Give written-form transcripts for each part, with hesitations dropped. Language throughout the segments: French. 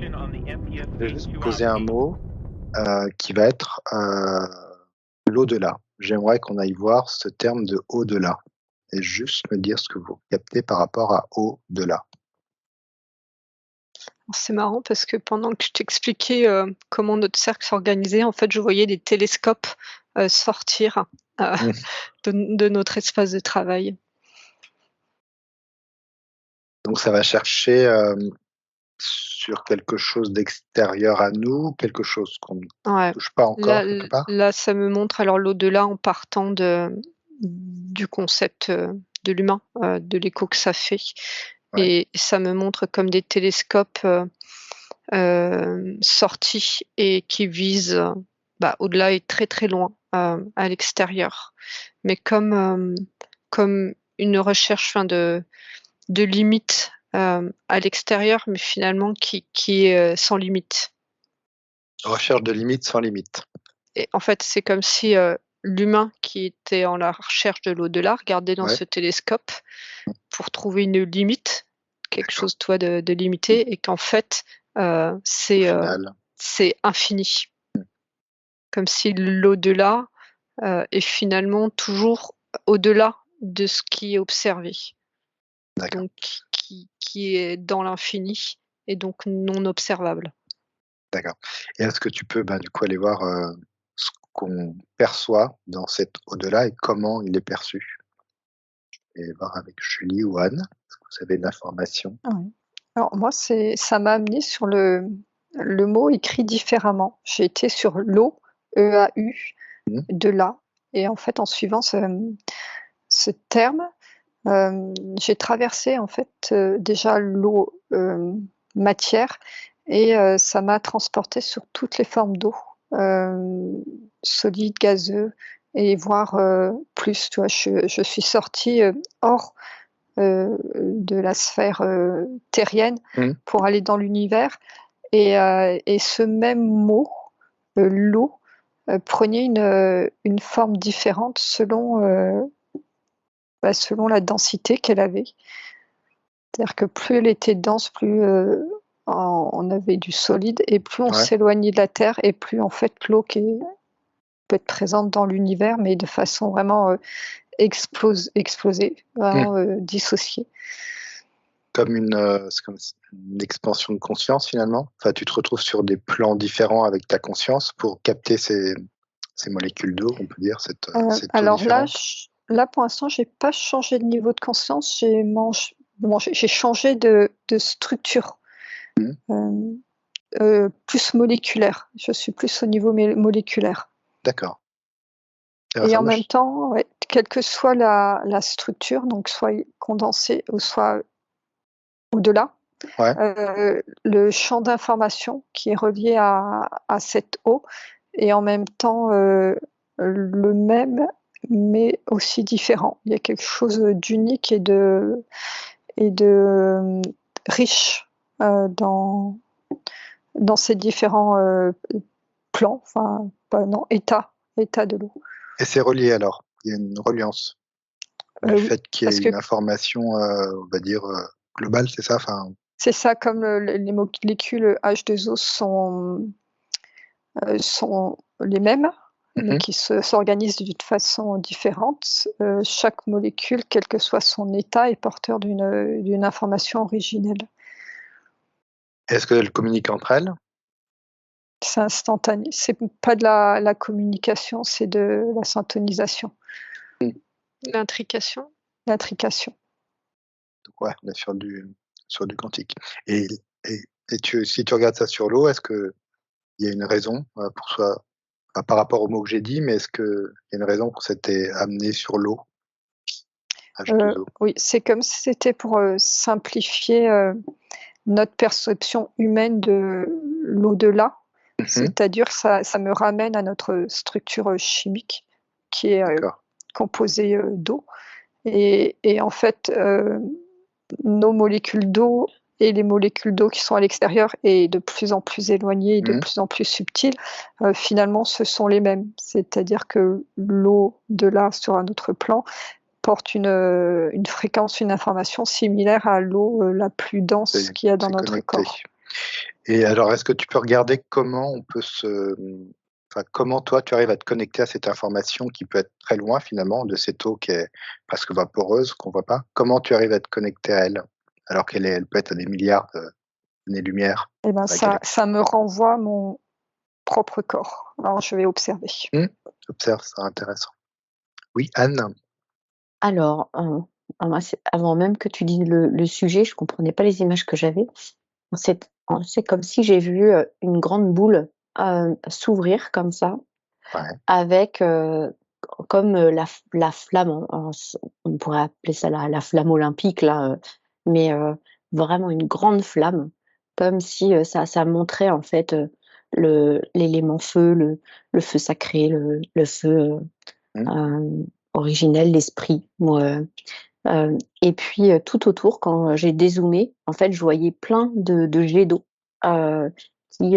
Je vais juste poser un mot qui va être l'au-delà. J'aimerais qu'on aille voir ce terme de au-delà et juste me dire ce que vous captez par rapport à au-delà. C'est marrant parce que pendant que je t'expliquais, comment notre cercle s'organisait, en fait, je voyais des télescopes, sortir, heu, Mmh. de notre espace de travail. Donc ça va chercher, sur quelque chose d'extérieur à nous, quelque chose qu'on ne Ouais. touche pas encore quelque part? Là, ça me montre alors l'au-delà en partant du concept, de l'humain, de l'écho que ça fait Ouais, et ça me montre comme des télescopes, sortis et qui visent, bah, au-delà et très, très loin, à l'extérieur. Mais comme une recherche, enfin de limites, à l'extérieur, mais finalement qui est, sans limite. recherche de limites sans limite. Et en fait, c'est comme si, l'humain qui était en la recherche de l'au-delà regardait dans Ouais, ce télescope pour trouver une limite, quelque d'accord. chose, toi, de limité et qu'en fait, Au final, c'est infini. Comme si l'au-delà, est finalement toujours au-delà de ce qui est observé, d'accord, donc qui est dans l'infini et donc non observable. d'accord. Et est-ce que tu peux, bah, du coup, aller voir, ce qu'on perçoit dans cet au-delà et comment il est perçu? Et voir avec Julie ou Anne, est-ce que vous avez de l'information? Oui. Alors moi, ça m'a amené sur le mot écrit différemment. J'ai été sur l'eau, EAU, Mmh, de là et en fait, en suivant ce terme, j'ai traversé en fait, déjà l'eau, matière et ça m'a transportée sur toutes les formes d'eau, solide, gazeux et voire, plus, tu vois? Je suis sortie, hors de la sphère, terrienne mmh, pour aller dans l'univers et ce même mot, l'eau, prenait une forme différente selon, bah, selon la densité qu'elle avait. C'est-à-dire que plus elle était dense, plus, on avait du solide et plus on ouais, s'éloignait de la Terre et plus en fait l'eau qui peut être présente dans l'univers, mais de façon vraiment, explosée, mmh. vraiment, dissociée. Comme c'est comme une expansion de conscience finalement? Enfin, tu te retrouves sur des plans différents avec ta conscience pour capter ces molécules d'eau, on peut dire, cette eau Alors là, différente? là pour l'instant, j'ai pas changé de niveau de conscience, j'ai changé de structure, Mmh, hem, plus moléculaire. Je suis plus au niveau moléculaire d'accord. Alors et ça en moi même temps, ouais, quelle que soit la structure, donc soit condensée ou soit au-delà, ouais, le champ d'information qui est relié à cette eau est en même temps, le même, mais aussi différent. Il y a quelque chose, d'unique et de, riche, dans ces différents, plans, enfin, pas non, états de l'eau. et c'est relié alors? Il y a une reliance du Oui, fait qu'il y ait parce que une information, on va dire, globale, c'est ça? Enfin, c'est ça, comme, les molécules H2O sont les mêmes, mais mmh. qui s'organisent d'une façon différente. Chaque molécule, quel que soit son état, est porteur d'une information originelle. Est-ce qu'elles communiquent entre elles? C'est instantané. C'est pas de la communication, c'est de la syntonisation, Mmh, L'intrication. l'intrication. donc ouais, on est sur du quantique et et si tu regardes ça sur l'eau, est-ce qu'il y a une raison, pour soi par rapport aux mots que j'ai dit, mais est-ce qu'il y a une raison pour s'être amené sur l'eau, H2O? Oui, c'est comme si c'était pour, simplifier, notre perception humaine de l'au-delà. Mmh. C'est-à-dire ça me ramène à notre structure, chimique qui est, D'accord. composée, d'eau et en fait, nos molécules d'eau et les molécules d'eau qui sont à l'extérieur et de plus en plus éloignées et de Mmh. plus en plus subtiles, finalement ce sont les mêmes. C'est-à-dire que l'eau de là, sur un autre plan, porte une fréquence, une information similaire à l'eau, la plus dense qu'il y a dans C'est notre connecté corps. Et alors, est-ce que tu peux regarder comment on peut enfin, comment toi, tu arrives à te connecter à cette information qui peut être très loin finalement de cette eau qui est presque vaporeuse, qu'on voit pas? Comment tu arrives à te connecter à elle? Alors elle peut être à des milliards d'années-lumière Eh ben, dans la galaxie. ça me renvoie mon propre corps. Alors je vais observer. Mmh, observe, c'est intéressant. Oui, Anne? Alors, moi, avant même que tu dises le sujet, je comprenais pas les images que j'avais. C'est comme si j'ai vu, une grande boule, s'ouvrir comme ça Ouais, avec, comme, la flamme, on pourrait appeler ça la flamme olympique là, mais, vraiment une grande flamme, comme si, ça montrait en fait, l'élément feu, le feu sacré, le feu, mmh, originel, l'esprit, et puis, tout autour quand j'ai dézoomé, en fait, je voyais plein de jets d'eau, heu, qui,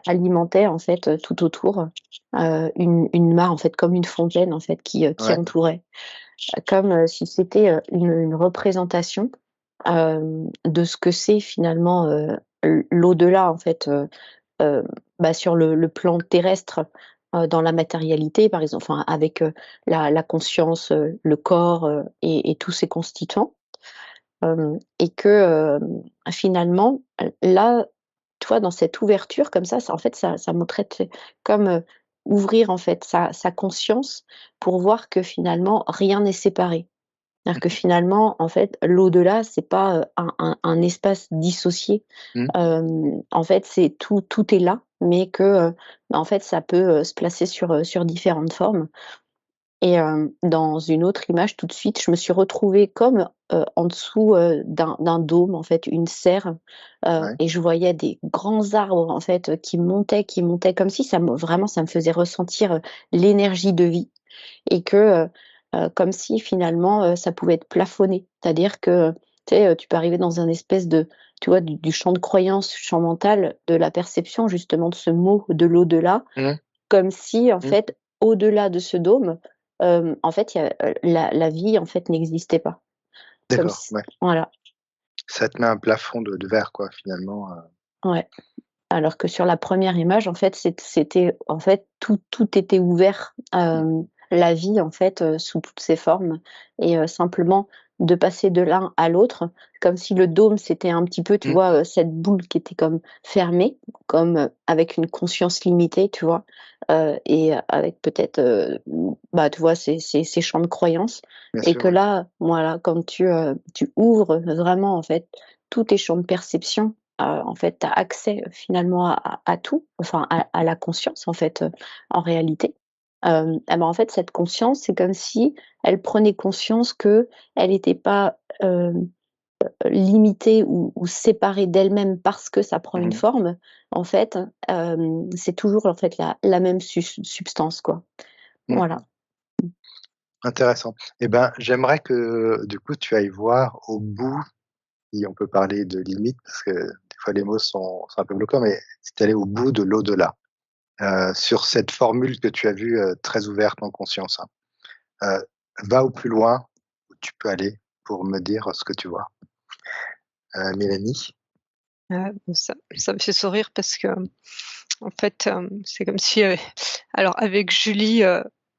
alimentaient en fait, tout autour, une mare en fait, comme une fontaine en fait qui ouais, entourait. Comme, si c'était, une représentation, de ce que c'est finalement, l'au-delà en fait, heu, sur le plan terrestre, dans la matérialité par exemple, enfin avec, la conscience, le corps, et tous ses constituants. Et que, finalement, là, tu vois, dans cette ouverture comme ça en fait, ça montrait, tu sais, comme, ouvrir en fait sa conscience pour voir que finalement rien n'est séparé. C'est-à-dire que mmh finalement, en fait, l'au-delà, c'est pas, un espace dissocié. mh, En fait, c'est tout est là, mais que, en fait, ça peut, se placer sur différentes formes. Et dans une autre image, tout de suite, je me suis retrouvée comme, en dessous, d'un dôme, en fait, une serre, ouais, et je voyais des grands arbres, en fait, qui montaient comme si ça me faisait ressentir, l'énergie de vie et que, comme si finalement, ça pouvait être plafonné. C'est-à-dire que, tu sais, tu peux arriver dans un espèce de tu vois, du champ de croyance, champ mental, de la perception justement de ce mot de l'au-delà, mmh, comme si, en mmh. fait, au-delà de ce dôme, en fait, il y a, la vie, en fait, n'existait pas. Comme D'accord, si ouais. voilà, Ça te met un plafond de verre quoi finalement, ouais. Alors que sur la première image, en fait, c'était en fait, tout était ouvert, mmh, la vie, en fait, sous toutes ses formes et simplement de passer de l'un à l'autre, comme si le dôme, c'était un petit peu, tu mmh, vois, cette boule qui était comme fermée, comme, avec une conscience limitée, tu vois? Et avec peut-être, tu vois, ces champs de croyances bien et sûr, que ouais. là, voilà, quand tu ouvres vraiment, en fait, tous tes champs de perception. En fait, tu as accès finalement à tout, enfin à la conscience en fait, en réalité. En fait, cette conscience, c'est comme si elle prenait conscience qu'elle était pas, limitée ou séparée d'elle-même parce que ça prend une Mmh forme. En fait, c'est toujours en fait la même substance quoi. mh. Voilà. Intéressant. Et ben, j'aimerais que, du coup, tu ailles voir au bout, si on peut parler de limite, parce que des fois les mots sont un peu bloquants, mais si tu allais au bout de l'au-delà, sur cette formule que tu as vue, très ouverte en conscience, hein. Va au plus loin où tu peux aller pour me dire ce que tu vois. Mélanie? Bon, ça me fait sourire parce que, en fait, c'est comme si, alors avec Julie,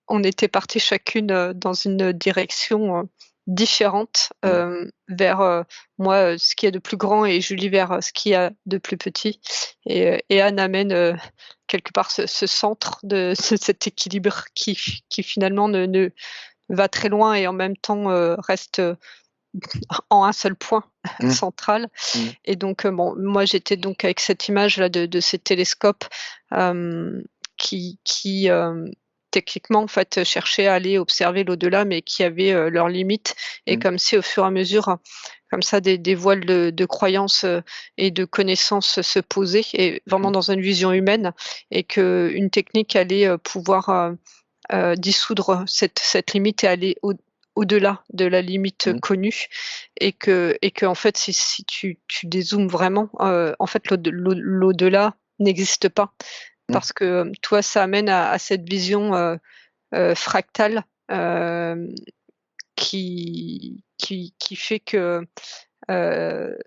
on était parties chacune, dans une direction, différente, Mmh, vers, moi, ce qu'il y a de plus grand et Julie vers, ce qu'il y a de plus petit et Anne amène, quelque part ce centre de cet équilibre qui finalement ne va très loin et en même temps, reste, en un seul point mmh, central. mmh, Et donc, bon, moi, j'étais donc avec cette image-là de ces télescopes, hem, qui techniquement, en fait, cherchaient à aller observer l'au-delà, mais qui avaient, leurs limites et mmh, comme si au fur et à mesure, comme ça, des voiles de croyances, et de connaissances se posaient et vraiment mmh, dans une vision humaine et qu'une technique allait, pouvoir, dissoudre cette limite et aller au-delà de la limite mmh, connue et que en fait, si tu dézoomes vraiment, en fait, l'au-delà n'existe pas mmh, parce que, toi, ça amène à cette vision, fractale, qui fait que, heu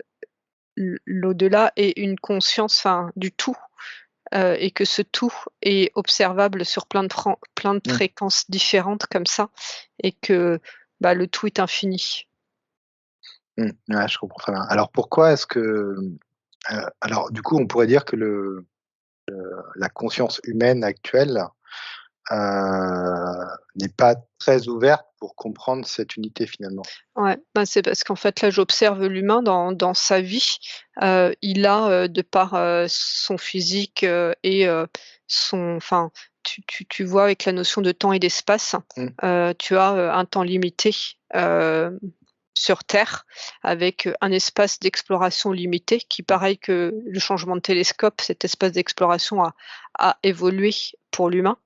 l'au-delà est une conscience, enfin, du tout, et que ce tout est observable sur plein de Mmh. fréquences différentes comme ça, et que, bah, le tout est infini. Ouais, je comprends très bien. Alors pourquoi est-ce que, alors du coup, on pourrait dire que la conscience humaine actuelle, n'est pas très ouverte pour comprendre cette unité finalement? Ouais, bah, c'est parce qu'en fait, là, j'observe l'humain dans sa vie. Il a, de par, son physique, et son enfin, tu vois avec la notion de temps et d'espace, Mmh. tu as, un temps limité, hem, sur Terre, avec, un espace d'exploration limité qui, Mmh. pareil que le changement de télescope, cet espace d'exploration a évolué pour l'humain.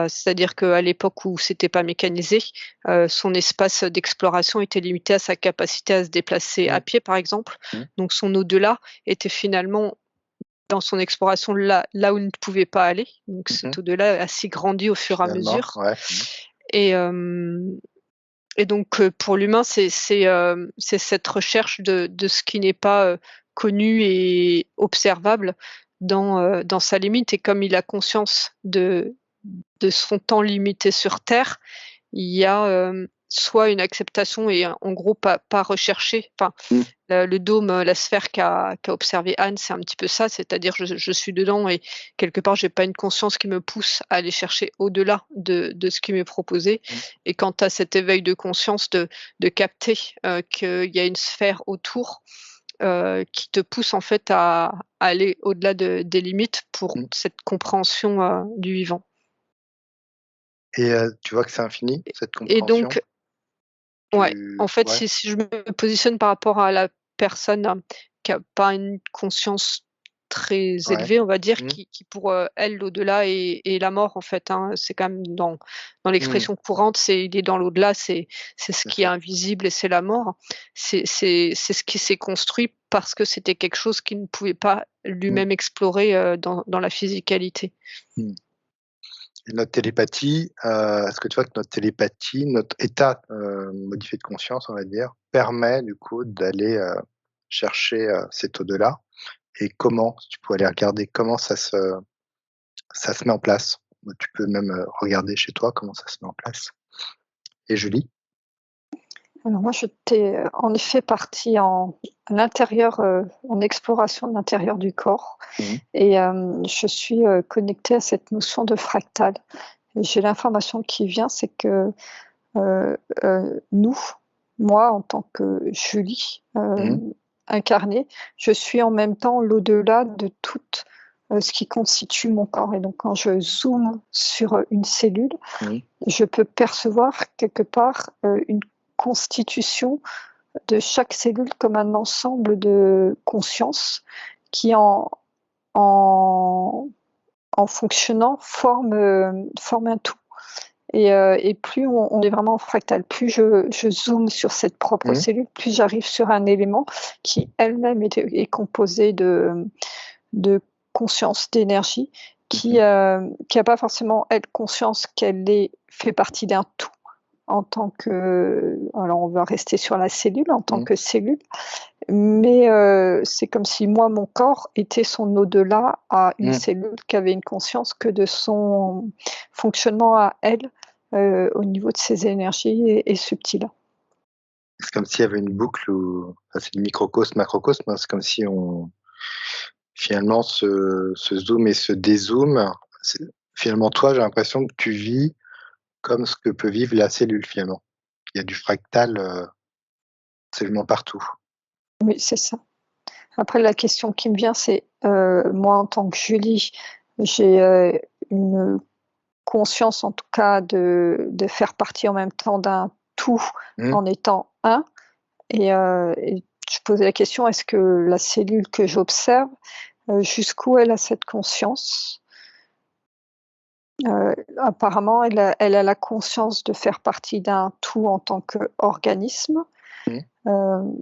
C'est-à-dire qu'à l'époque où c'était pas mécanisé, son espace d'exploration était limité à sa capacité à se déplacer à Mmh. pied, par exemple. Mmh. Donc son au-delà était finalement dans son exploration là où il ne pouvait pas aller. Donc Mmh. cet au-delà a s'y grandi au fur et à Finalement, mesure, ouais. Mmh. et hem et donc pour l'humain, c'est cette recherche de ce qui n'est pas, connu et observable dans sa limite, et comme il a conscience de son temps limité sur terre, il y a, soit une acceptation et en gros pas rechercher. Enfin, Mmh. le dôme, la sphère qu'a observé Anne, c'est un petit peu ça, c'est-à-dire je suis dedans et quelque part j'ai pas une conscience qui me pousse à aller chercher au-delà de ce qui m'est proposé, Mmh. et quand tu as cet éveil de conscience de capter, qu'il y a une sphère autour, qui te pousse en fait à aller au-delà des limites pour Mmh. cette compréhension, du vivant. Et tu vois que c'est infini, cette Et compréhension? donc ouais, en fait, Ouais. si je me positionne par rapport à la personne, qui a pas une conscience très Ouais. élevée, on va dire, Mmh. qui pour, elle, l'au-delà est la mort, en fait, hein. C'est quand même dans Mmh. l'expression courante, c'est il est dans l'au-delà, c'est ce Bien qui est sûr. invisible et c'est la mort. C'est ce qui s'est construit parce que c'était quelque chose qu'il ne pouvait pas Mmh. lui-même explorer, dans la physicalité. Mmh. Et notre télépathie, est-ce que tu vois que notre télépathie, notre état, modifié de conscience, on va dire, permet du coup d'aller, chercher, cet au-delà? Et comment, si tu pouvais aller regarder comment ça se met en place? Ou tu peux même, regarder chez toi comment ça se met en place. Et Julie? Alors moi, j'étais, en effet partie à l'intérieur, en exploration de l'intérieur du corps, Mmh. et je suis, connectée à cette notion de fractal, et j'ai l'information qui vient, c'est que, nous, moi en tant que Julie, Mmh. incarnée, je suis en même temps l'au-delà de tout, ce qui constitue mon corps, et donc quand je zoome sur, une cellule, Mmh. je peux percevoir quelque part, une constitution de chaque cellule comme un ensemble de conscience qui en en fonctionnant forme un tout, et plus on est vraiment fractal, plus je zoome sur cette propre Mmh. cellule, plus j'arrive sur un élément qui elle-même est composé de conscience, d'énergie, Mmh. qui a pas forcément, elle, conscience qu'elle est fait partie d'un tout en tant que, alors on va rester sur la cellule, en tant Mmh. que cellule, mais c'est comme si moi, mon corps était son au-delà à une Mmh. cellule qui avait une conscience que de son fonctionnement à elle, au niveau de ses énergies et subtiles. C'est comme s'il y avait une boucle où enfin, c'est du microcosme, macrocosme, hein. C'est comme si on finalement ce zoom et ce dézoom, c'est finalement toi, j'ai l'impression que tu vis comme ce que peut vivre la cellule finalement. Il y a du fractal, absolument partout. Oui, c'est ça. Après la question qui me vient, c'est, moi en tant que Julie, j'ai, une conscience en tout cas de faire partie en même temps d'un tout Mmh. en étant un, et je posais la question: «Est-ce que la cellule que j'observe, jusqu'où elle a cette conscience?» Apparemment elle a la conscience de faire partie d'un tout en tant qu'organisme. Mmh. Hem,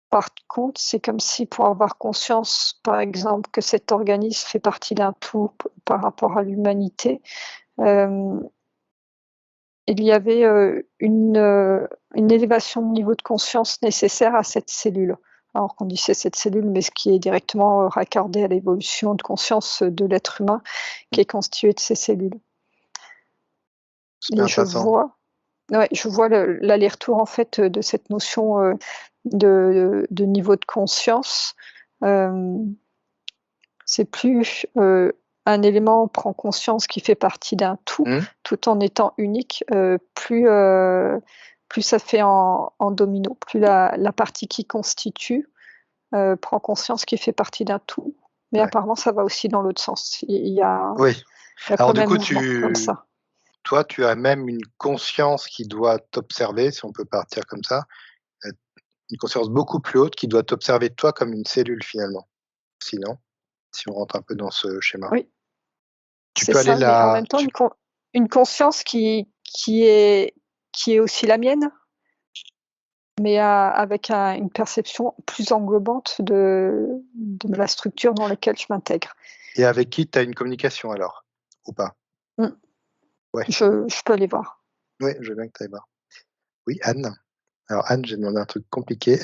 Par contre, c'est comme si pour avoir conscience, par exemple, que cet organisme fait partie d'un tout par rapport à l'humanité, hem, il y avait, une élévation de niveau de conscience nécessaire à cette cellule. alors qu'on dit c'est cette cellule, mais ce qui est directement raccordé à l'évolution de conscience de l'être humain qui est constitué de ces cellules. C'est Et je intéressant. vois l'aller-retour en fait de cette notion de niveau de conscience. C'est plus un élément prend conscience qui fait partie d'un tout en étant unique, plus ça fait en domino, plus la partie qui constitue prend conscience qu'il fait partie d'un tout. Mais Ouais. apparemment, ça va aussi dans l'autre sens. Il y a Oui. Alors comme du un coup, mouvement comme ça. toi, tu as même une conscience qui doit t'observer, si on peut partir comme ça, une conscience beaucoup plus haute qui doit t'observer toi comme une cellule finalement. Sinon, si on rentre un peu dans ce schéma. Oui, Tu c'est peux aller ça, mais en là, même temps, une conscience qui est aussi la mienne, mais avec une perception plus englobante de la structure dans laquelle je m'intègre. et avec qui tu as une communication alors? Ou pas? Mmh. Ouais. Je peux aller voir. Oui, je veux bien que tu ailles voir. Oui, Anne? Alors Anne, j'ai demandé un truc compliqué.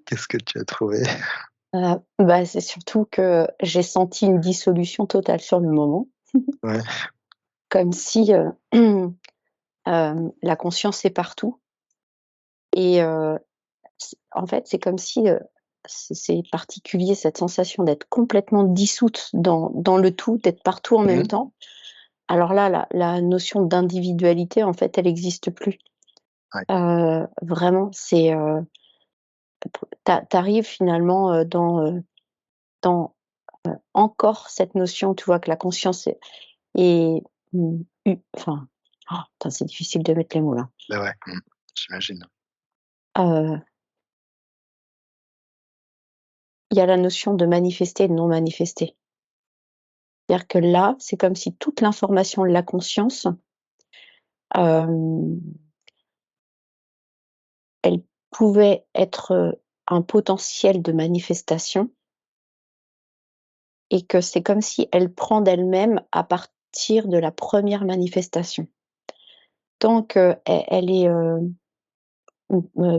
Qu'est-ce que tu as trouvé? C'est surtout que j'ai senti une dissolution totale sur le moment. Ouais. Comme si, la conscience est partout et en fait, c'est comme si, c'est particulier cette sensation d'être complètement dissoute dans le tout, d'être partout en même temps. Alors là, la notion d'individualité, en fait, elle existe plus. Ouais. Vraiment, c'est, tu arrives finalement, dans encore cette notion, tu vois, que la conscience est, enfin, putain, c'est difficile de mettre les mots là. Bah ouais, j'imagine. Il y a la notion de manifester et de non manifester. C'est-à-dire que là, c'est comme si toute l'information de la conscience, elle pouvait être, un potentiel de manifestation et que c'est comme si elle prend d'elle-même à partir de la première manifestation. Tant qu'elle est,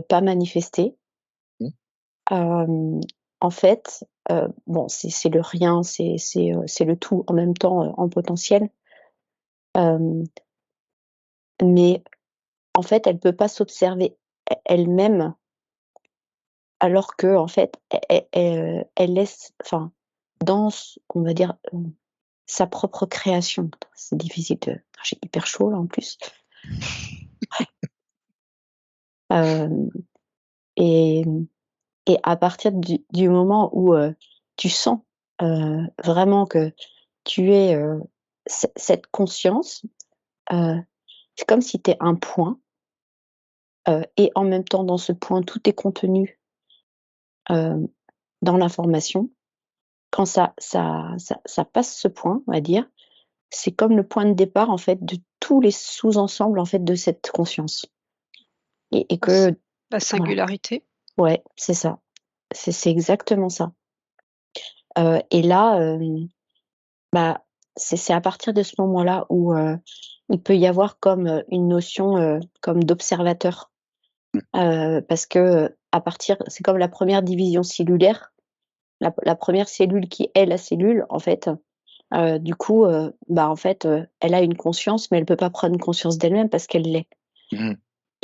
pas manifestée, en fait, bon, c'est le rien, c'est le tout en même temps, en potentiel. Mais en fait, elle peut pas s'observer elle-même alors qu'en fait, elle laisse, enfin, dans on va dire, sa propre création. C'est difficile de j'ai hyper chaud là en plus. Hem et et à partir du moment où, tu sens, vraiment que tu es, cette conscience, c'est comme si tu es un point, et en même temps dans ce point tout est contenu, dans l'information. Quand ça passe ce point, on va dire, c'est comme le point de départ en fait de tous les sous-ensembles en fait de cette conscience et que La voilà. singularité. Ouais, c'est ça. C'est exactement ça. Et là, bah, c'est à partir de ce moment-là où, il peut y avoir comme, une notion, comme d'observateur. Parce que, à partir c'est comme la première division cellulaire, la 1re cellule qui est la cellule en fait, du coup, en fait, elle a une conscience, mais elle peut pas prendre conscience d'elle-même parce qu'elle l'est. Mmh.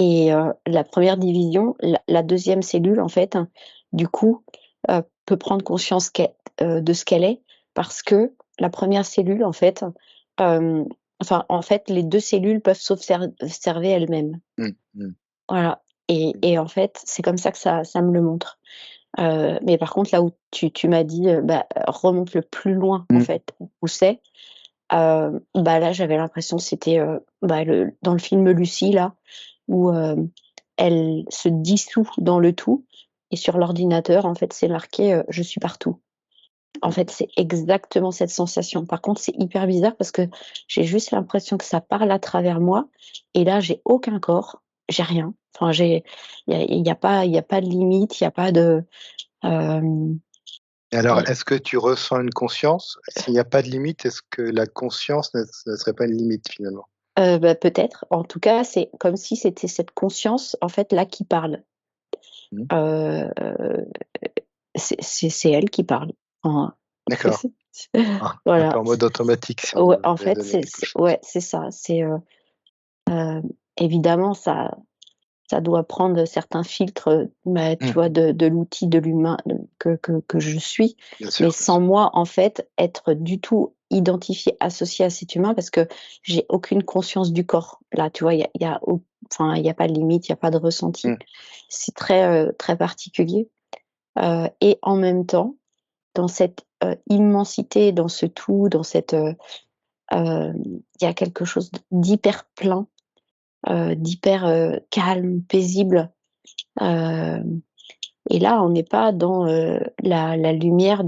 Et la première division, la 2e cellule en fait, du coup, peut prendre conscience de ce qu'elle est parce que la première cellule en fait, en fait, les 2 cellules peuvent s'observer elles-mêmes. Voilà et en fait, c'est comme ça que ça me le montre. Mais par contre, là où tu m'as dit, remonte le plus loin en fait, où c'est, là, j'avais l'impression que c'était, dans le film Lucie là, où, elle se dissout dans le tout et sur l'ordinateur, en fait, c'est marqué, «Je suis partout». En fait, c'est exactement cette sensation. Par contre, c'est hyper bizarre parce que j'ai juste l'impression que ça parle à travers moi et là, j'ai aucun corps, j'ai rien. Enfin, il y a pas de limite, il y a pas de, hem Et alors, et est-ce que tu ressens une conscience? S'il n'y a pas de limite, est-ce que la conscience ne serait pas une limite finalement? peut-être. En tout cas, c'est comme si c'était cette conscience, en fait, là, qui parle. euh, c'est elle qui parle. En- D'accord. Un Voilà. peu en mode automatique, si on Ouais, en devait fait, donner quelque chose. ouais, c'est ça. C'est évidemment ça doit prendre certains filtres, tu vois, de l'outil de l'humain que je suis, Bien sûr, mais bien sans sûr. moi, en fait, être du tout identifié, associé à cet humain, parce que j'ai aucune conscience du corps. Là, tu vois, enfin, il y a pas de limite, il y a pas de ressenti. Mm. C'est très, très particulier. Et en même temps, dans cette immensité, dans ce tout, il y a quelque chose d'hyper plein, d'hyper calme, paisible. Euh, et là, on n'est pas dans la lumière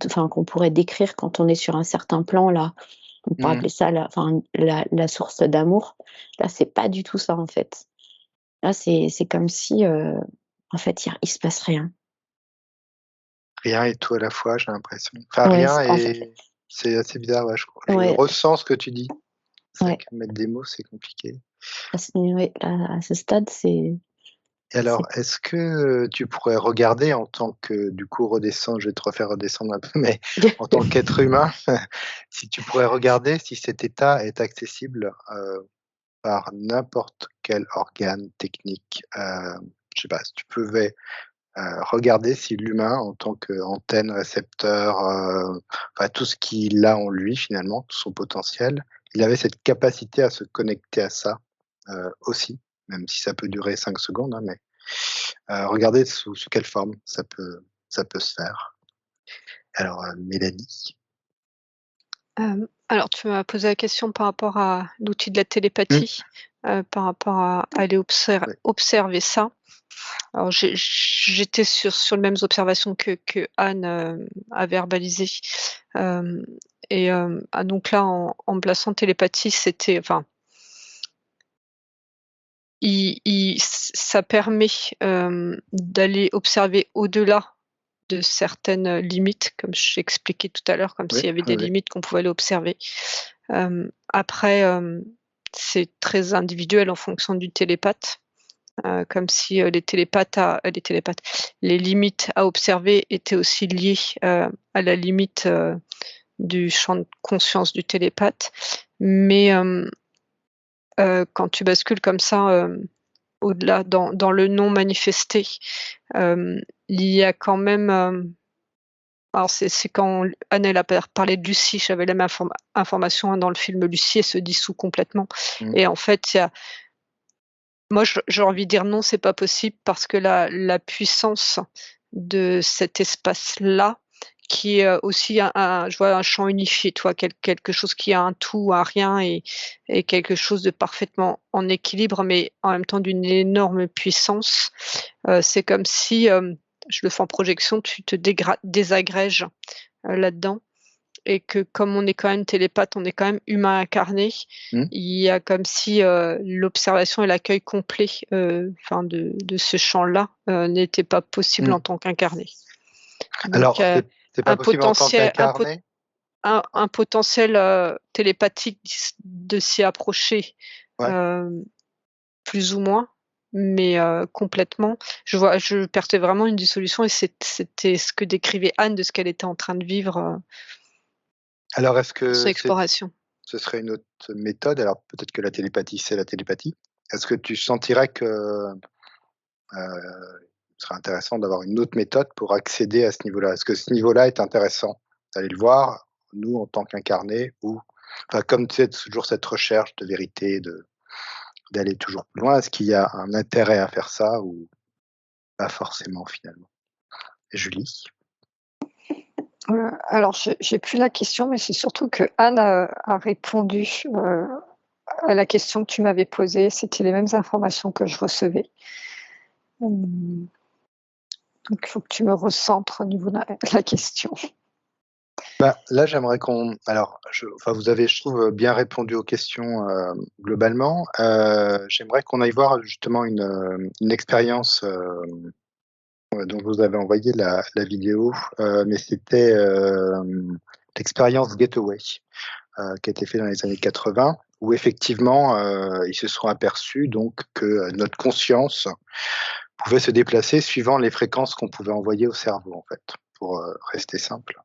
enfin, qu'on pourrait décrire quand on est sur un certain plan. Là, on pourrait appeler ça la source d'amour. Là, c'est pas du tout ça en fait. Là, c'est comme si en fait, il se passe rien. Rien et tout à la fois, j'ai l'impression. Enfin, Ouais, rien en fait, et c'est assez bizarre, ouais, je ouais, ressens ce que tu dis. C'est vrai ouais. que mettre des mots, c'est compliqué. Ouais, à ce stade, Et alors, c'est est-ce que tu pourrais regarder en tant que, du coup, redescendre, je vais te refaire redescendre un peu, mais en tant qu'être humain, si tu pourrais regarder si cet état est accessible par n'importe quel organe technique. Je sais pas, si tu pouvais regarder si l'humain, en tant qu'antenne, récepteur, enfin tout ce qu'il a en lui finalement, tout son potentiel, il avait cette capacité à se connecter à ça aussi, même si ça peut durer 5 secondes, hein, mais regardez sous quelle forme ça peut se faire. Alors, Mélanie? Alors tu m'as posé la question par rapport à l'outil de la Mmh. télépathie, par rapport à aller Oui. observer ça. Alors j'étais sur les mêmes observations que Anne, a verbalisées. Hem donc là, en me plaçant télépathie, c'était enfin, ça permet, d'aller observer au-delà de certaines limites, comme j'expliquais tout à l'heure, comme Oui, s'il y avait oui, des oui. limites qu'on pouvait aller observer. Après, c'est très individuel en fonction du télépathe, comme si, les limites à observer étaient aussi liées, à la limite, du champ de conscience du télépathe. Mais, quand tu bascules comme ça, au-delà dans le non manifesté, il y a quand même, alors c'est quand Anne elle a parlé de Lucie, j'avais la même information, hein, dans le film Lucie, elle se dissout complètement Mmh. et en fait, il y a moi j'ai envie de dire: «Non, c'est pas possible» parce que la puissance de cet espace-là qui est, aussi je vois un champ unifié, tu vois? Quelque chose qui a un tout, un rien et quelque chose de parfaitement en équilibre, mais en même temps d'une énorme puissance. C'est comme si, je le fais en projection, tu te désagrèges, là-dedans et que comme on est quand même télépathe, on est quand même humain incarné, Mmh. il y a comme si, l'observation et l'accueil complet, enfin de ce champ-là, n'était pas possible Mmh. en tant qu'incarné. Donc, Alors, c'est pas un possible en tant potentiel qu'incarné? un potentiel, télépathique de s'y approcher, Ouais. hem, plus ou moins, mais, complètement. Je perçais vraiment une dissolution et c'était ce que décrivait Anne de ce qu'elle était en train de vivre, Alors est-ce dans son que exploration. ce serait une autre méthode? Alors peut-être que la télépathie, c'est la télépathie. Est-ce que tu sentirais que, ce serait intéressant d'avoir une autre méthode pour accéder à ce niveau-là? Est-ce que ce niveau-là est intéressant? D'aller le voir, nous, en tant qu'incarnés ou enfin, comme tu sais, toujours cette recherche de vérité, d'aller toujours plus loin, est-ce qu'il y a un intérêt à faire ça ou pas forcément finalement? Julie? Alors j'ai plus la question, mais c'est surtout que Anne a répondu, à la question que tu m'avais posée. C'était les mêmes informations que je recevais. Hem, donc il faut que tu me recentres au niveau de la question. Bah, là, j'aimerais qu'on alors enfin, vous avez, je trouve, bien répondu aux questions, globalement. J'aimerais qu'on aille voir justement une expérience, dont vous avez envoyé la vidéo, mais c'était, l'expérience Getaway, qui a été fait dans les années 80 où effectivement, ils se sont aperçus donc que, notre conscience pouvait se déplacer suivant les fréquences qu'on pouvait envoyer au cerveau, en fait, pour, rester simple.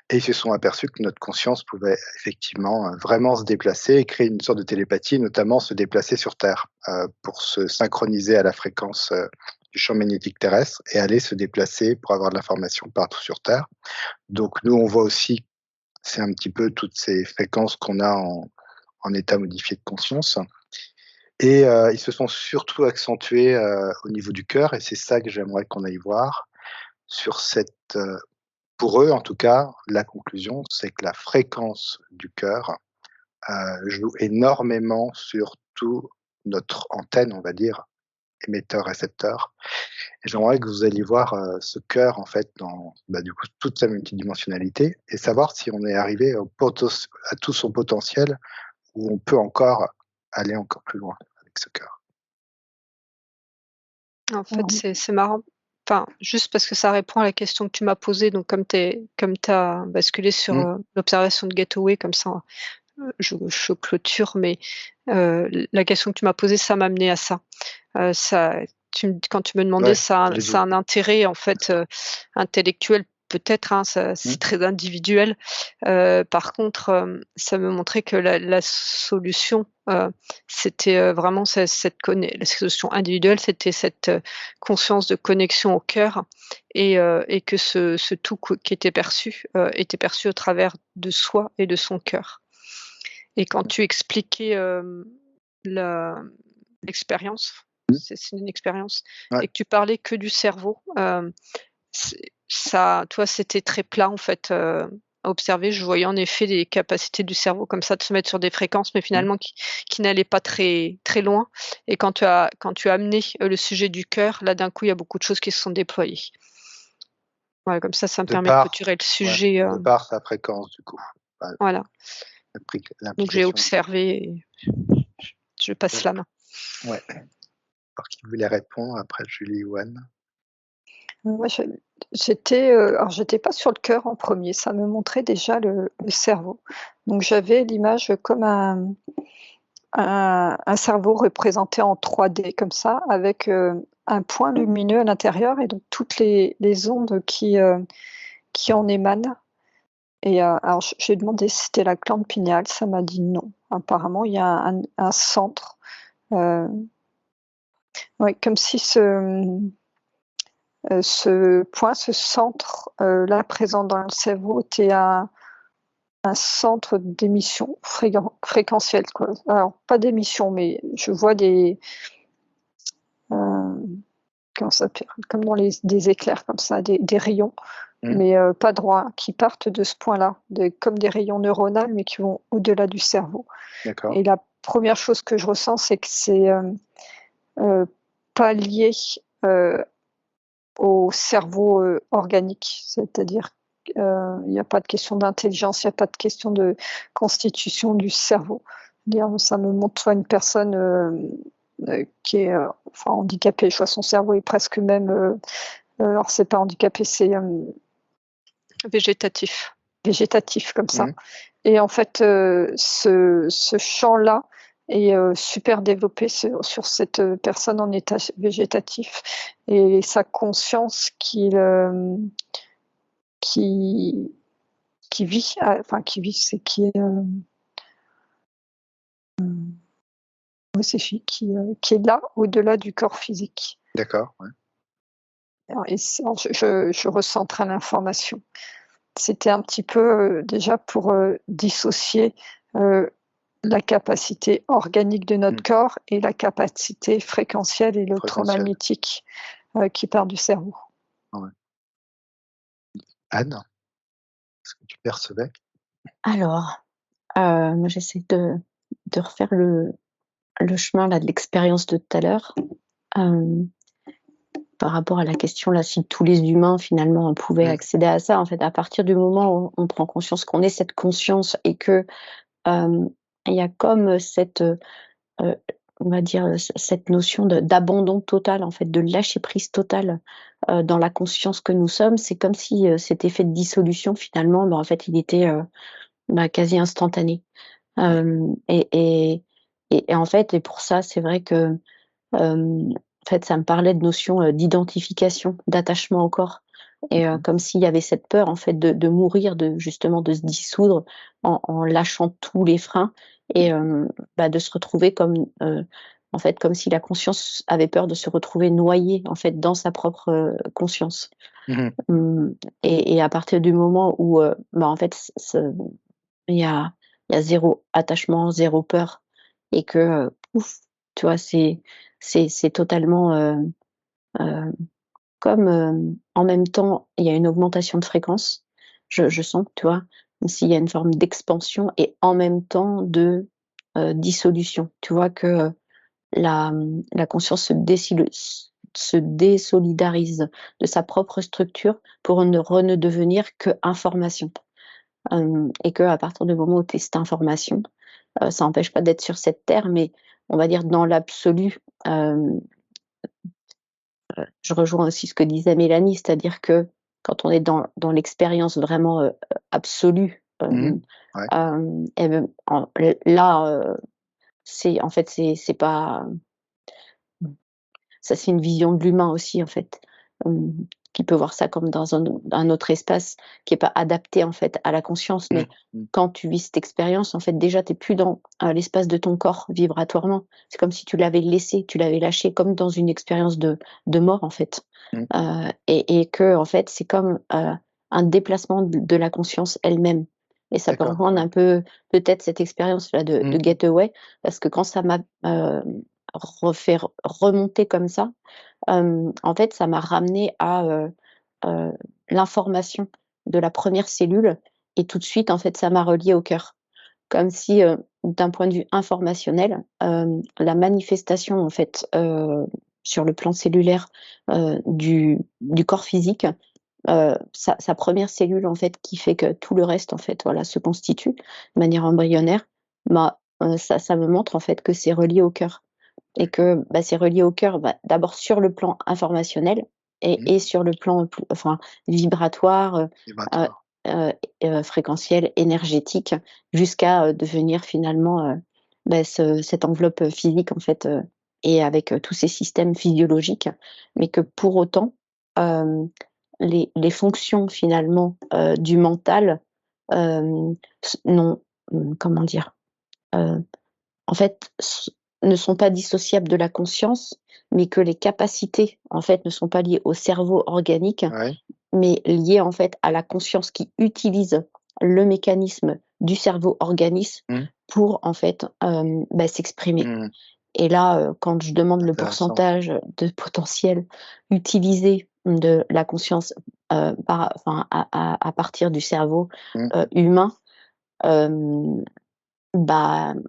Et ils se sont aperçus que notre conscience pouvait effectivement, vraiment se déplacer et créer une sorte de télépathie, notamment se déplacer sur Terre, pour se synchroniser à la fréquence, du champ magnétique terrestre et aller se déplacer pour avoir de l'information partout sur Terre. Donc nous, on voit aussi, c'est un petit peu toutes ces fréquences qu'on a en état modifié de conscience et ils se sont surtout accentués, au niveau du cœur et c'est ça que j'aimerais qu'on aille voir sur cette, pour eux en tout cas, la conclusion, c'est que la fréquence du cœur, joue énormément sur tout notre antenne, on va dire, émetteur-récepteur et j'aimerais que vous alliez voir, ce cœur en fait dans, bah, du coup, toute sa multidimensionnalité et savoir si on est arrivé au potos à tout son potentiel ou on peut encore aller encore plus loin avec ce cœur. En fait, Alors, c'est marrant. Enfin, juste parce que ça répond à la question que tu m'as posée, donc comme tu as basculé sur, Mmh. l'observation de Gateway comme ça, je clôture, mais la question que tu m'as posée, ça m'a amené à ça. Ça quand tu me demandais, Ouais, je l'ai ça a vu. un intérêt en Bien fait, sûr. intellectuel peut-être, hein, ça Mmh. c'est très individuel. Par contre, ça me montrait que la solution, c'était, vraiment la solution individuelle, c'était cette, conscience de connexion au cœur et que ce tout qui était perçu au travers de soi et de son cœur. Et quand tu expliquais, la l'expérience, c'est une expérience Ouais. et que tu parlais que du cerveau, toi, c'était très plat en fait, à observer. Je voyais en effet les capacités du cerveau comme ça de se mettre sur des fréquences, mais Mmh. finalement qui n'allaient pas très très loin et quand tu as amené, le sujet du cœur, là, d'un coup, il y a beaucoup de choses qui se sont déployées. Voilà, comme ça me De permet de par clôturer le ouais, sujet, de par sa fréquence du coup. Bah, voilà. Donc j'ai l'implication du observé et je passe la main. ouais. Alors qui voulait répondre après Julie ou Anne? moi, alors j'étais pas sur le cœur en premier, ça me montrait déjà le cerveau. Donc j'avais l'image comme un cerveau représenté en 3D comme ça, avec, un point lumineux à l'intérieur et donc toutes les ondes qui en émanent et alors j'ai demandé si c'était la glande pinéale, ça m'a dit non. Apparemment, il y a un centre, heu, ouais, comme si ce point, ce centre, là présent dans le cerveau était un centre d'émission fréquentielle, quoi. Alors pas d'émission, mais je vois hem, comment ça s'appelle? Comme dans des éclairs comme ça, des rayons, Mmh. mais pas droits, qui partent de ce point-là, comme des rayons neuronaux, mais qui vont au-delà du cerveau. D'accord. Et la première chose que je ressens, c'est que c'est, heu, pas lié, heu, au cerveau, organique. C'est-à-dire, il y a pas de question d'intelligence, il y a pas de question de constitution du cerveau. Dire ça me montre soit une personne, qui est, enfin handicapée, je vois son cerveau est presque même, alors c'est pas handicapé, c'est, Végétatif. végétatif comme ça. Mmh. Et en fait, ce champ-là est, super développé sur cette, personne en état végétatif et sa conscience qui qui vit, enfin qui vit, c'est qui est, oui c'est qui est là, au-delà du corps physique. D'accord, ouais. Alors je recentre l'information. C'était un petit peu, déjà pour, dissocier, heu, la capacité organique de notre Mmh. corps et la capacité fréquentielle et Fréquentiel. électromagnétique, qui part du cerveau. Ouais. Anne, est-ce que tu percevais? Alors, moi j'essaie de refaire le chemin là de l'expérience de tout à l'heure, hem, par rapport à la question là, si tous les humains finalement pouvaient Mmh. accéder à ça. En fait, à partir du moment où on prend conscience qu'on est cette conscience et que, il y a comme cette, on va dire, cette notion d'abandon total, en fait, de lâcher prise totale, dans la conscience que nous sommes. C'est comme si, cet effet de dissolution finalement, bah, en fait, il était, bah, quasi instantané. Ouais. Hem et en fait et pour ça, c'est vrai que, hem, fait, ça me parlait de notion, d'identification, d'attachement au corps et Mmh. comme s'il y avait cette peur, en fait, de mourir, justement, de se dissoudre en lâchant tous les freins et de se retrouver en fait, comme si la conscience avait peur de se retrouver noyée, en fait, dans sa propre, conscience. Mmh. Mmh et à partir du moment où, en fait, il y a il y a 0 attachement, 0 peur et que, pouf, tu vois? C'est totalement, heu, comme, en même temps, il y a une augmentation de fréquence. Je sens, tu vois? Comme s'il y a une forme d'expansion et en même temps de, dissolution. Tu vois que, la conscience se désolidarise de sa propre structure pour ne devenir qu'information. Et qu'à partir du moment où tu es cette information, ça n'empêche pas d'être sur cette terre, mais on va dire dans l'absolu, hem, je rejoins aussi ce que disait Mélanie, c'est-à-dire que quand on est dans l'expérience vraiment, absolue, Mmh. Ouais, et ben, là, c'est en fait, c'est pas ça, c'est une vision de l'humain aussi, en fait, qui peut voir ça comme dans un autre espace qui est pas adapté, en fait, à la conscience. mmh, Mais mmh. quand tu vis cette expérience, en fait, déjà, tu es plus dans, l'espace de ton corps vibratoirement. C'est comme si tu l'avais laissé, tu l'avais lâché, comme dans une expérience de mort, en fait. Mmh. Et que, en fait, c'est comme, un déplacement de la conscience elle-même. Et ça peut D'accord, rejoindre ouais. un peu, peut-être, cette expérience-là de Mmh. Getaway, parce que quand ça m'a, refait remonter comme ça, en fait, ça m'a ramené à, heu, l'information de la première cellule et tout de suite, en fait, ça m'a relié au cœur. Comme si, d'un point de vue informationnel, la manifestation, en fait, sur le plan cellulaire, du corps physique, sa 1re cellule, en fait, qui fait que tout le reste, en fait, voilà, se constitue de manière embryonnaire, ça me montre, en fait, que c'est relié au cœur. Et que, c'est relié au cœur, d'abord sur le plan informationnel Mmh. et sur le plan vibratoire, heu Vibratoire. fréquentiel, énergétique, jusqu'à, devenir finalement, cette enveloppe, physique en fait, et avec, tous ces systèmes physiologiques. Mais que pour autant, hem, les fonctions finalement, du mental, n'ont, comment dire? Heu en fait, ne sont pas dissociables de la conscience, mais que les capacités, en fait, ne sont pas liées au cerveau organique, Ouais. mais liées, en fait, à la conscience qui utilise le mécanisme du cerveau organique Mmh. pour, en fait, s'exprimer. Mmh. Et là, quand je demande le Intéressant. pourcentage de potentiel utilisé de la conscience, à partir du cerveau, Mmh. humain, hem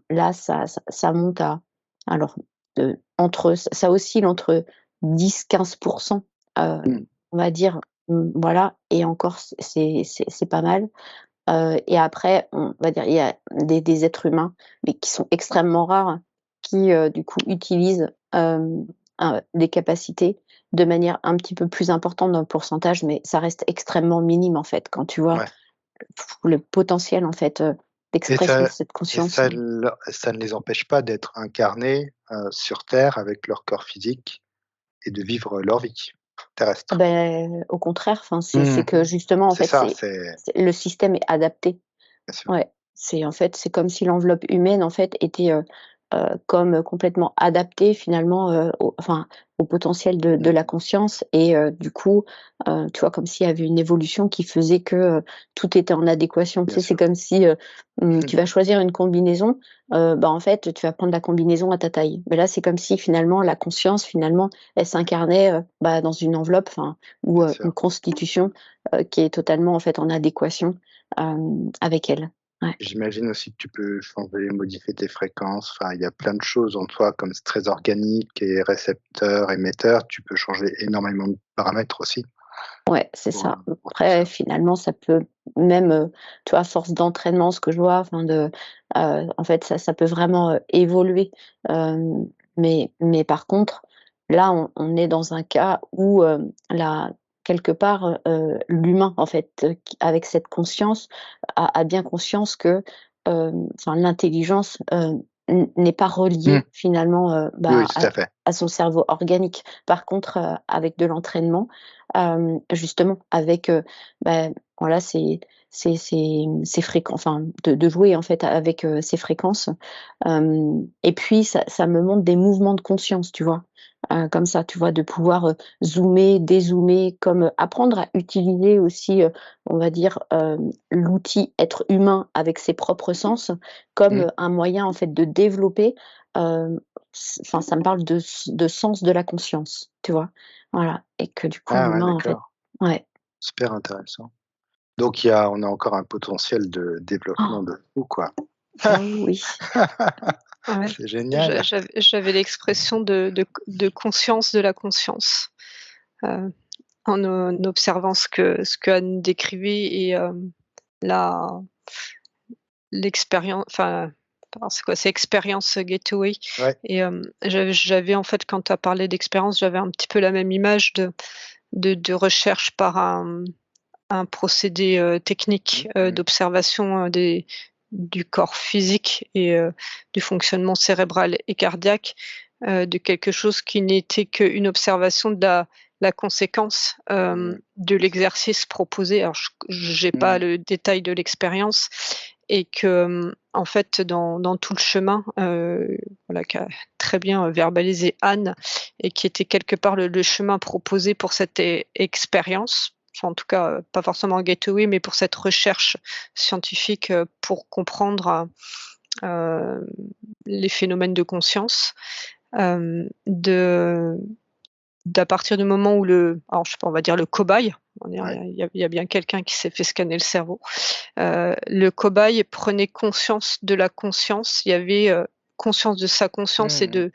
là, ça monte à alors, ça oscille entre 10-15 Mmh. on va dire, voilà et encore c'est pas mal. Et après, on va dire, il y a des êtres humains, mais qui sont extrêmement rares, qui, du coup, utilisent, des capacités de manière un petit peu plus importante dans le pourcentage, mais ça reste extrêmement minime, en fait, quand tu vois Ouais. le potentiel, en fait, Et d'expression de ça cette conscience. ça ne les empêche pas d'être incarnés, sur terre avec leur corps physique et de vivre leur vie Ah terrestre. au contraire, enfin, c'est Mmh. que justement, en C'est fait, ça, c'est le système est adapté. bien sûr. Ouais, c'est en fait, c'est comme si l'enveloppe humaine, en fait, était, comme complètement adaptée finalement, au potentiel de Mmh. la conscience et du coup, tu vois, comme s'il y avait une évolution qui faisait que, tout était en adéquation. Tu Bien sais, c'est sûr. comme si, tu vas choisir une combinaison, en fait, tu vas prendre la combinaison à ta taille. Mais là, c'est comme si finalement la conscience, finalement, elle s'incarnait, dans une enveloppe, enfin, ou, Bien une sûr. constitution, qui est totalement, en fait, en adéquation, avec elle. Ouais. J'imagine aussi que tu peux changer, modifier tes fréquences. Enfin, il y a plein de choses en toi, comme c'est très organique et récepteur, émetteur. Tu peux changer énormément de paramètres aussi Ouais, c'est ça. pour tout Après, ça. finalement, ça peut même, tu vois, à force d'entraînement, ce que je vois, enfin en fait, ça peut vraiment, évoluer. Mais par contre, là, on est dans un cas où, la quelque part, l'humain, en fait, qui avec cette conscience, a bien conscience que, l'intelligence, n'est pas Mmh. reliée finalement, Oui, oui, tout à fait. à son cerveau organique. Par contre, avec de l'entraînement, justement avec, voilà, ces fréquences, enfin de jouer en fait avec, ces fréquences, et puis ça me montre des mouvements de conscience, tu vois? Comme ça, tu vois? De pouvoir, zoomer, dézoomer, comme, apprendre à utiliser aussi, on va dire, l'outil être humain avec ses propres sens, comme, Mmh. un moyen en fait de développer, enfin ça me parle de sens de la conscience, tu vois? Voilà, et que du coup Ah ouais, l'humain en fait, d'accord. ouais. Super intéressant. Donc on a encore un potentiel de développement Oh, de fou, quoi. ah oui, Ouais. C'est génial. J'avais l'expression de conscience de la conscience, heu, en observant ce que Anne décrivait et la l'expérience, enfin, alors c'est quoi? C'est expérience gateway Ouais. et j'avais en fait, quand tu as parlé d'expérience, j'avais un petit peu la même image de recherche par un procédé, technique, Mmh mh. d'observation, du corps physique et du fonctionnement cérébral et cardiaque, de quelque chose qui n'était qu'une observation de la conséquence, Mmh. de l'exercice proposé. Alors j'ai pas Mmh. le détail de l'expérience et que, en fait, dans tout le chemin, voilà, qu'a très bien, verbalisé Anne et qui était quelque part le chemin proposé pour cette expérience, enfin, en tout cas, pas forcément un gateway, mais pour cette recherche scientifique, pour comprendre, les phénomènes de conscience, de d'à partir du moment où alors je sais pas, on va dire le cobaye, on va dire, Ouais. il y a bien quelqu'un qui s'est fait scanner le cerveau. Le cobaye prenait conscience de la conscience, il y avait, conscience de sa conscience et Mmh.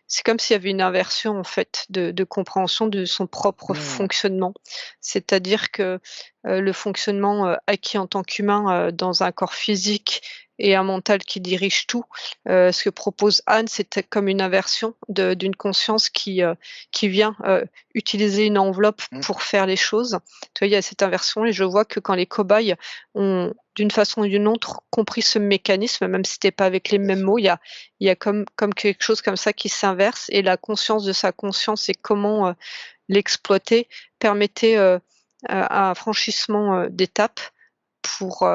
c'est comme s'il y avait une inversion en fait de compréhension de son propre Mmh. fonctionnement. C'est-à-dire que, le fonctionnement, acquis en tant qu'humain, dans un corps physique et un mental qui dirige tout, ce que propose Anne, c'était comme une inversion d'une conscience qui vient, utiliser une enveloppe Mmh. pour faire les choses. Tu vois, il y a cette inversion et je vois que quand les cobayes ont, d'une façon ou d'une autre, compris ce mécanisme, même si c'était pas avec les Bien mêmes sûr. mots, il y a comme quelque chose comme ça qui s'inverse et la conscience de sa conscience et comment, l'exploiter permettait, un franchissement, d'étape pour,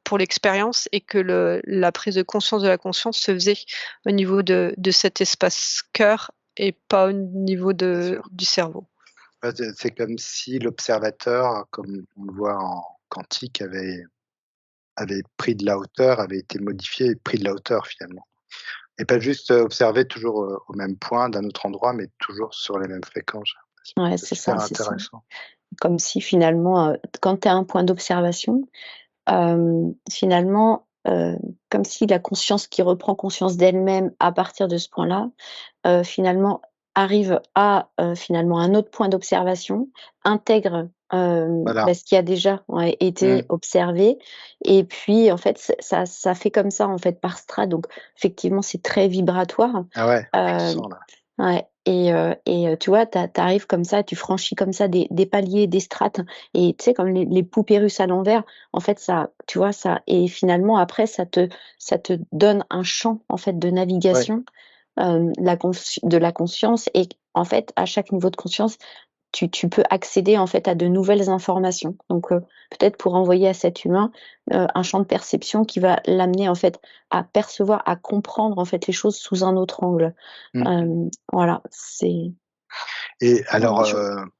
pour l'expérience et que la prise de conscience de la conscience se faisait au niveau de cet espace cœur et pas au niveau Bien sûr. du cerveau. Ouais, c'est comme si l'observateur, comme on le voit en quantique, avait pris de la hauteur, avait été modifié et pris de la hauteur finalement. Et pas juste, observer toujours, au même point d'un autre endroit, mais toujours sur les mêmes fréquences, j'ai l'impression. ouais, C'est c'est ça, super c'est ça. intéressant. Comme si finalement, quand tu as un point d'observation, finalement, comme si la conscience qui reprend conscience d'elle-même à partir de ce point-là, finalement arrive à, finalement un autre point d'observation, intègre, Voilà. ce qui a déjà, ouais, Mmh. été observé, et puis en fait ça fait comme ça en fait par strates, donc effectivement c'est très vibratoire. Ah ouais, je Heu sens là. Ouais, et tu vois, tu arrives comme ça, tu franchis comme ça des paliers, des strates, et tu sais comme les poupées russes à l'envers, en fait ça, tu vois, ça, et finalement après ça te donne un champ en fait de Ouais. navigation, de la conscience, et en fait à chaque niveau de conscience tu peux accéder en fait à de nouvelles informations. Donc, peut-être pour envoyer à cet humain, un champ de perception qui va l'amener en fait à percevoir, à comprendre en fait les choses sous un autre angle. Mmh. Voilà, c'est Et ouais,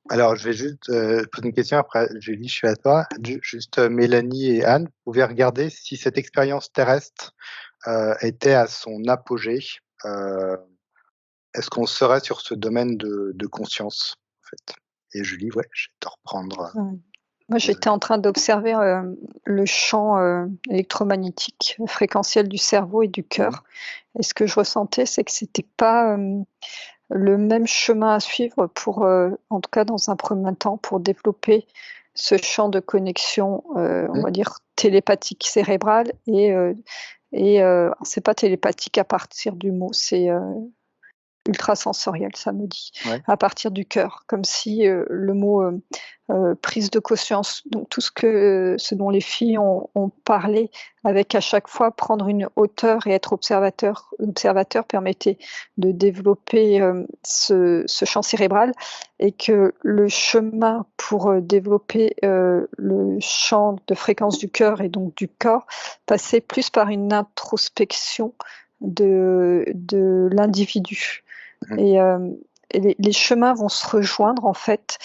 alors je vais juste, poser une question après Julie, je suis à toi. Juste, Mélanie et Anne, vous pouvez regarder si cette expérience terrestre, était à son apogée, heu, est-ce qu'on serait sur ce domaine de conscience, en fait? Et Julie, ouais, je vais te reprendre, Ouais. Moi, désolé. j'étais en train d'observer, le champ, électromagnétique fréquentiel du cerveau et du Mmh. cœur, et ce que je ressentais, c'est que c'était pas, le même chemin à suivre pour, en tout cas dans un premier temps, pour développer ce champ de connexion, on Mmh. va dire télépathique cérébrale, c'est pas télépathique à partir du mot, c'est, ultrasensoriel, ça me dit, Ouais. à partir du cœur, comme si le mot prise de conscience, donc tout ce dont les filles ont parlé, avec à chaque fois prendre une hauteur et être observateur permettait de développer ce champ cérébral, et que le chemin pour développer le champ de fréquence du cœur et donc du corps passait plus par une introspection de l'individu. Mmh. Et les chemins vont se rejoindre en fait,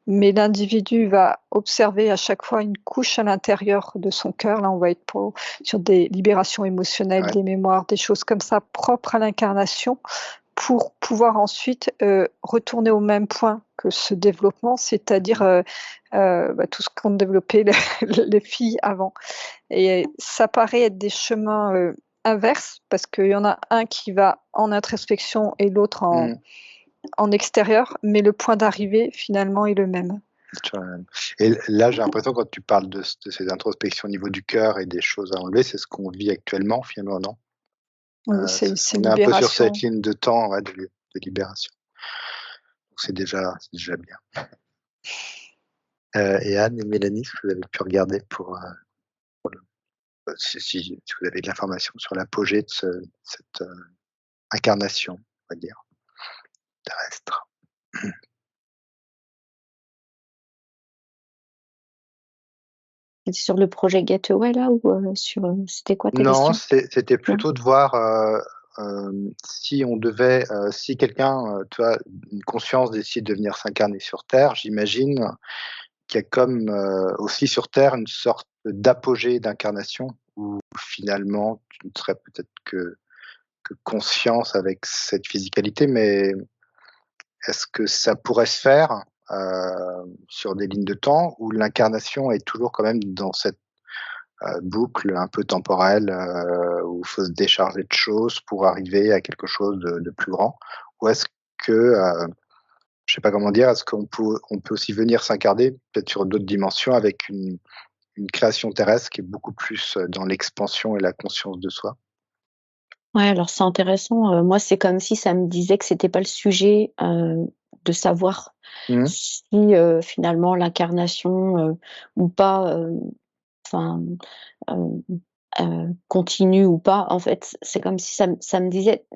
mais l'individu va observer à chaque fois une couche à l'intérieur de son cœur. Là, on va être sur des libérations émotionnelles, Ouais. des mémoires, des choses comme ça propres à l'incarnation, pour pouvoir ensuite retourner au même point que ce développement, c'est-à-dire tout ce qu'ont développé les filles avant. Et ça paraît être des chemins inverses, parce qu'il y en a un qui va en introspection et l'autre Mmh. en extérieur, mais le point d'arrivée finalement est le même. Tu vois, et là, j'ai l'impression, quand tu parles de ces introspections au niveau du cœur et des choses à enlever, c'est ce qu'on vit actuellement finalement, non? Oui, c'est On est un peu sur libération. cette ligne de temps, ouais, de libération. Donc c'est déjà bien. Et Anne et Mélanie, est-ce que vous avez pu regarder pour le si vous avez de l'information sur l'apogée de cette incarnation, on va dire, terrestre? C'est sur le projet Gateway là ou sur, c'était quoi ta Non, question? c'était Non? plutôt de voir, si on devait, si quelqu'un, tu vois, une conscience décide de venir s'incarner sur Terre, j'imagine qu'il y a comme, aussi sur Terre une sorte d'apogée d'incarnation où finalement tu ne serais peut-être que conscience avec cette physicalité, mais est-ce que ça pourrait se faire, sur des lignes de temps où l'incarnation est toujours quand même dans cette boucle un peu temporelle, où il faut se décharger de choses pour arriver à quelque chose de plus grand? Ou est-ce que, je sais pas comment dire, est-ce on peut aussi venir s'incarner peut-être sur d'autres dimensions avec une création terrestre qui est beaucoup plus, dans l'expansion et la conscience de soi? Ouais, alors c'est intéressant, moi, c'est comme si ça me disait que c'était pas le sujet, de savoir Mmh. si, finalement l'incarnation, ou pas, enfin, heu continue ou pas. En fait, c'est comme si ça me disait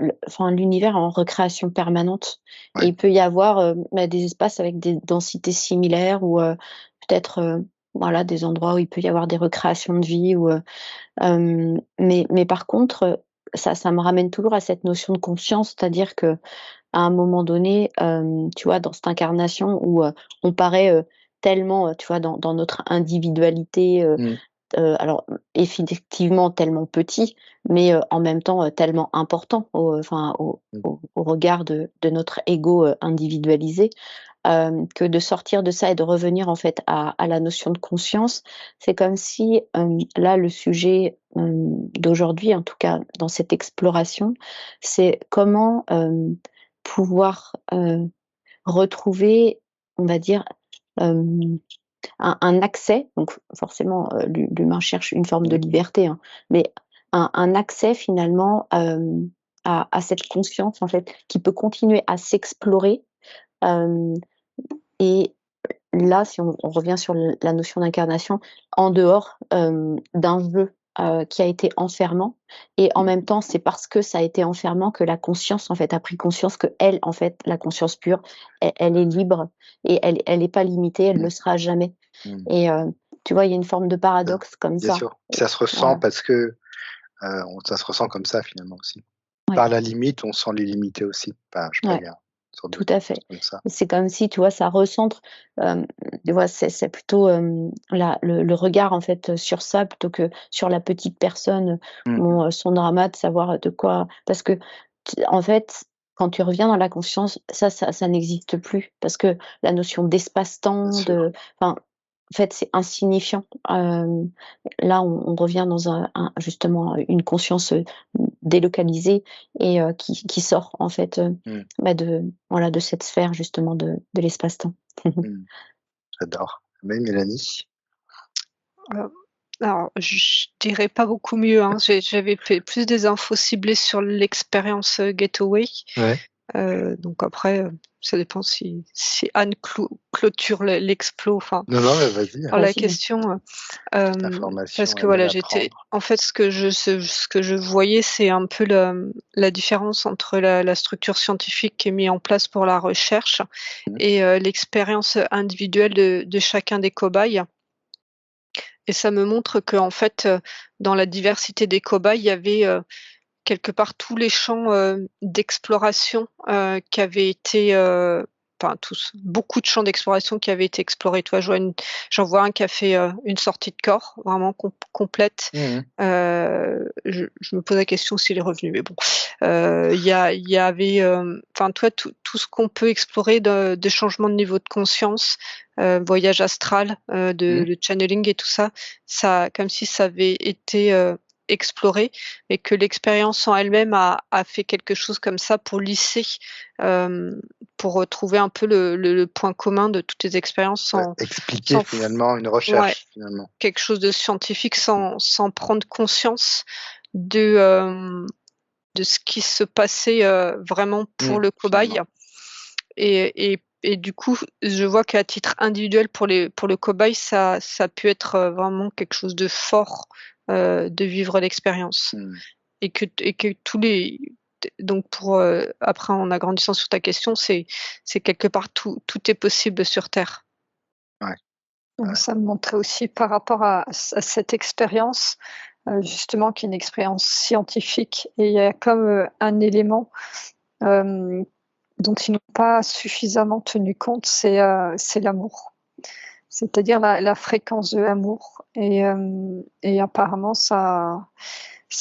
l'univers est en recréation permanente et Ouais. il peut y avoir, des espaces avec des densités similaires ou, peut-être, voilà, des endroits où il peut y avoir des recréations de vie ou, mais par contre, ça me ramène toujours à cette notion de conscience, c'est-à-dire qu'à un moment donné, tu vois, dans cette incarnation où, on paraît, tellement, tu vois, dans notre individualité, Mmh. alors, effectivement tellement petit, mais, en même temps, tellement important Mmh. au regard de notre ego, individualisé, que de sortir de ça et de revenir en fait à la notion de conscience. C'est comme si, là le sujet, d'aujourd'hui, en tout cas dans cette exploration, c'est comment, pouvoir, retrouver, on va dire, hem un accès, donc forcément, l'humain cherche une forme de Mmh. liberté, hein, mais un accès finalement, à cette conscience en fait, qui peut continuer à s'explorer, hem et là, si on revient sur la notion d'incarnation, en dehors, d'un jeu, qui a été enfermant et en même temps, c'est parce que ça a été enfermant que la conscience, en fait, a pris conscience qu'elle, en fait, la conscience pure, elle est libre et elle est pas limitée, elle Mmh. le sera jamais Mmh. et tu vois, il y a une forme de paradoxe comme Bien ça. sûr. Ça se ressent Voilà, parce que, ça se ressent comme ça finalement aussi. ouais, Par la limite, on sent l'illimité aussi. Enfin, je sais pas, il ouais. y a une sorte de Tout à fait. comme ça. C'est comme si, tu vois, ça recentre, tu vois, c'est plutôt, la le regard, en fait, sur ça plutôt que sur la petite personne, Mmh. bon, son drama de savoir de quoi parce que en fait, quand tu reviens dans la conscience, ça n'existe plus parce que la notion Bien d'espace-temps, sûr. en fait, c'est insignifiant. Là, on revient dans justement, une conscience, délocalisée et qui sort, en fait, Mmh. voilà, de cette sphère justement de l'espace-temps. Mmh. J'adore. Mais Mélanie? Heu, alors je dirais pas beaucoup mieux, hein. J'avais fait plus des infos ciblées sur l'expérience, Getaway, Ouais. Donc après, ça dépend si Anne clôture l'explo, enfin, Non, non, mais vas-y, par la Vas-y. question, cette parce information que est voilà, bonne à prendre. en fait, ce que je voyais, c'est un peu la différence entre la structure scientifique qui est mise en place pour la recherche Mmh. et l'expérience individuelle de chacun des cobayes. Et ça me montre qu'en fait, dans la diversité des cobayes, il y avait, quelque part tous les champs, d'exploration, qui avaient été, enfin tous, beaucoup de champs d'exploration qui avaient été explorés. Tu vois? J'en vois un qui a fait, une sortie de corps vraiment complète. Mmh. Je me pose la question s'il est revenu, mais bon. Il y avait, enfin, tu vois, tout ce qu'on peut explorer de changement de niveau de conscience, voyage astral, Mmh. de channeling et tout ça, comme si ça avait été, exploré et que l'expérience en elle-même a fait quelque chose comme ça pour lisser, pour trouver un peu le point commun de toutes les expériences Expliquer sans f finalement une ouais, recherche, finalement. quelque chose de scientifique sans prendre conscience de ce qui se passait, vraiment pour le cobaye Finalement. et du coup, je vois qu'à titre individuel pour le cobaye, ça a pu être, vraiment quelque chose de fort, de vivre l'expérience Mmh. et que tous les donc après en agrandissant sur ta question, c'est quelque part tout est possible sur terre. Ouais. Donc Ouais. ça me montrait aussi par rapport à cette expérience, justement qui est une expérience scientifique et il y a comme, un élément, hem, dont ils n'ont pas suffisamment tenu compte, c'est l'amour. C'est-à-dire la fréquence de l'amour et apparemment ça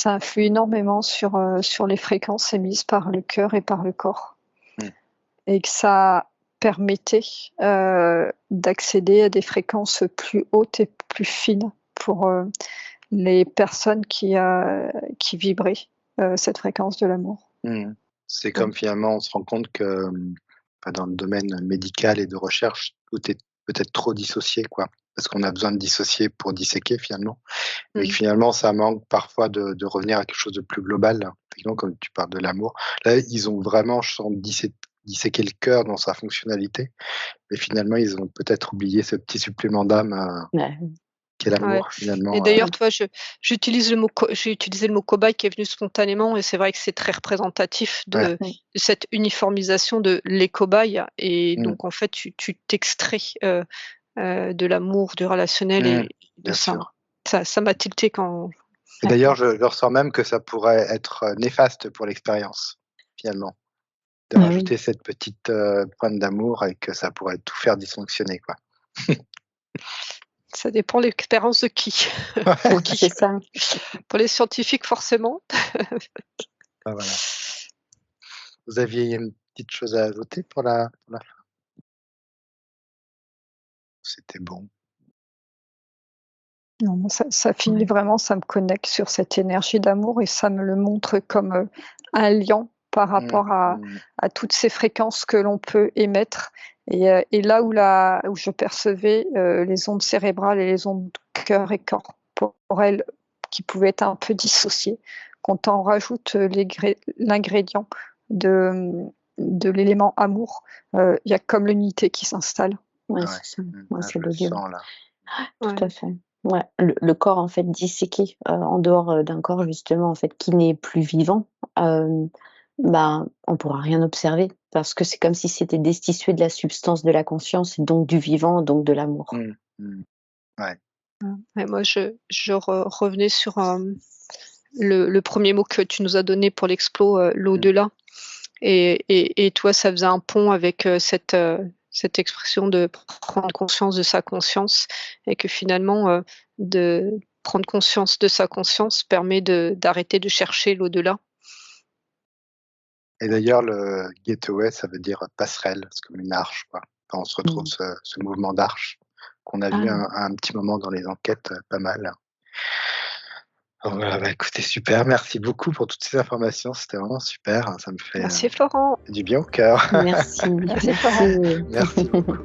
influe énormément sur les fréquences émises par le cœur et par le corps Mmh. et que ça permettait, d'accéder à des fréquences plus hautes et plus fines pour, les personnes qui vibraient, cette fréquence de l'amour. Mmh. C'est Donc comme finalement on se rend compte que, enfin dans le domaine médical et de recherche, tout est peut-être trop dissocié, quoi. Parce qu'on a besoin de dissocier pour disséquer finalement, mais que Mmh. finalement ça manque parfois de revenir à quelque chose de plus global. Effectivement, comme tu parles de l'amour. Là, ils ont vraiment, je sens, disséqué le cœur dans sa fonctionnalité, mais finalement ils ont peut-être oublié ce petit supplément d'âme, Ouais. qu'est Ouais l'amour et finalement, d'ailleurs, tu vois, j'ai utilisé le mot cobaye qui est venu spontanément et c'est vrai que c'est très représentatif ouais. de cette uniformisation de les cobayes et Mmh. donc en fait, tu t'extrais, de l'amour, du relationnel Mmh. et de Bien ça. sûr. Ça m'a tilté quand Et d'ailleurs, je ressens même que ça pourrait être, néfaste pour l'expérience, finalement, de Ah oui. rajouter cette petite, pointe d'amour et que ça pourrait tout faire dysfonctionner, quoi. ça dépend l'expérience de qui. Ouais, Pour Ouais, c'est qui? ça. Pour les scientifiques forcément. bah, voilà. Vous aviez une petite chose à ajouter pour la fin? C'était bon. non, ça finit Ouais. vraiment, ça me connecte sur cette énergie d'amour et ça me le montre comme, un lien par Mmh. rapport à Mmh. toutes ces fréquences que l'on peut émettre et là où je percevais, les ondes cérébrales et les ondes cœur et corporelles qui pouvaient être un peu dissociées, quand on rajoute, l'ingrédient de, de l'élément amour, il y a comme l'unité qui s'installe. Ouais, Ouais. c'est ça. Mmh. Ouais, Ah, c'est je le le lieu. sens là. Tout à Ouais. fait. Ouais, le corps, en fait, disséqué, en dehors, d'un corps justement, en fait, qui n'est plus vivant, on pourra rien observer parce que c'est comme si c'était destitué de la substance de la conscience et donc du vivant, donc de l'amour. Mmh. Mmh. Ouais. Et moi je revenais sur, le 1er mot que tu nous as donné pour l'explo, Mmh. l'au-delà et toi, ça faisait un pont avec, cette expression de prendre conscience de sa conscience et que finalement, de prendre conscience de sa conscience permet d'arrêter de chercher l'au-delà. Et d'ailleurs, le gateway, ça veut dire passerelle, c'est comme une arche, quoi. Enfin, on se retrouve Mmh. ce mouvement d'arche qu'on a vu Ah, un petit moment dans les enquêtes, pas mal. Donc voilà, bah, écoutez, super, merci beaucoup pour toutes ces informations, c'était vraiment super, hein, ça me fait, Merci Florent. du bien au cœur. merci, Merci Florent. merci. Merci beaucoup.